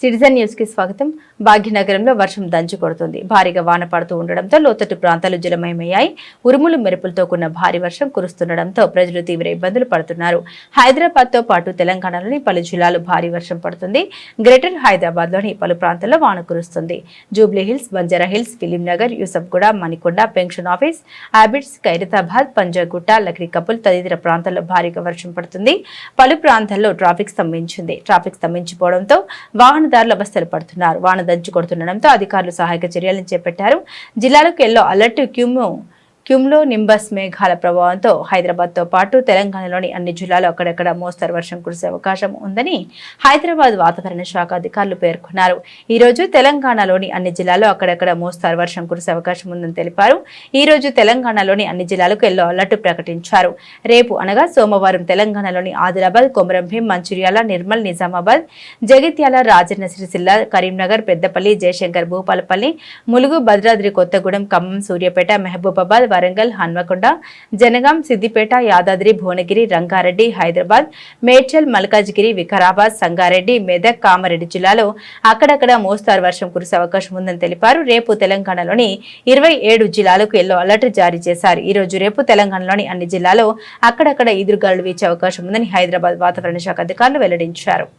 Citizen news కి స్వాగతం. భాగ్యనగరంలో వర్షం దంచి కొడుతుంది. భారీగా వాన పడుతూ ఉండడంతో లోతట్టు ప్రాంతాలు జలమయమయ్యాయి. ఉరుములు మెరుపులతో కూడిన భారీ వర్షం కురుస్తుండటంతో ప్రజలు తీవ్ర ఇబ్బందులు పడుతున్నారు. హైదరాబాద్ తో పాటు తెలంగాణలోని పలు జిల్లాలు భారీ వర్షం పడుతుంది. గ్రేటర్ హైదరాబాద్ లోని పలు ప్రాంతాల్లో వాన కురుస్తుంది. Jubilee Hills, Banjara Hills, Film Nagar, Yousufguda, Manikonda, pension office, habits, Khairatabad, Panjagutta, Lakdi couple తదితర ప్రాంతాల్లో భారీగా వర్షం పడుతుంది. పలు ప్రాంతాల్లో ట్రాఫిక్ స్తంభించిపోవడంతో వాహనదారులు అవస్థలు పడుతున్నారు. వాన దంచి కొడుతుండటంతో అధికారులు సహాయక చర్యలను చేపట్టారు. జిల్లాలకు ఎల్లో అలర్ట్. క్యూమ్లో నింబస్ మేఘాల ప్రభావంతో హైదరాబాద్ తో పాటు తెలంగాణలోని అన్ని జిల్లాల్లో అక్కడక్కడ మోస్తరు వర్షం కురిసే అవకాశం ఉందని హైదరాబాద్ వాతావరణ శాఖ అధికారులు పేర్కొన్నారు. ఈ రోజు తెలంగాణలోని అన్ని జిల్లాల్లో అక్కడక్కడ మోస్తరు వర్షం కురిసే అవకాశం ఉందని తెలిపారు. ఈ రోజు తెలంగాణలోని అన్ని జిల్లాలకు ఎల్లో అలర్ట్ ప్రకటించారు. రేపు అనగా సోమవారం తెలంగాణలోని ఆదిలాబాద్, కొమరంభీం, మంచిర్యాల, నిర్మల్, నిజామాబాద్, జగిత్యాల, రాజన్న సిరిసిల్ల, కరీంనగర్, పెద్దపల్లి, జయశంకర్, భూపాలపల్లి, ములుగు, భద్రాద్రి కొత్తగూడెం, ఖమ్మం, సూర్యాపేట, మహబూబాబాద్, వరంగల్, హన్మకొండ, జనగాం, సిద్దిపేట, యాదాద్రి, భువనగిరి, రంగారెడ్డి, హైదరాబాద్, మేడ్చల్, మల్కాజ్గిరి, వికారాబాద్, సంగారెడ్డి, మెదక్, కామారెడ్డి జిల్లాలో అక్కడక్కడ మోస్తారు వర్షం కురిసే అవకాశం ఉందని తెలిపారు. రేపు తెలంగాణలోని 27 జిల్లాలకు ఎల్లో అలర్ట్ జారీ చేశారు. ఈ రోజు రేపు తెలంగాణలోని అన్ని జిల్లాలో అక్కడక్కడ ఈదురుగాలులు వీచే అవకాశం ఉందని హైదరాబాద్ వాతావరణ శాఖ అధికారులు వెల్లడించారు.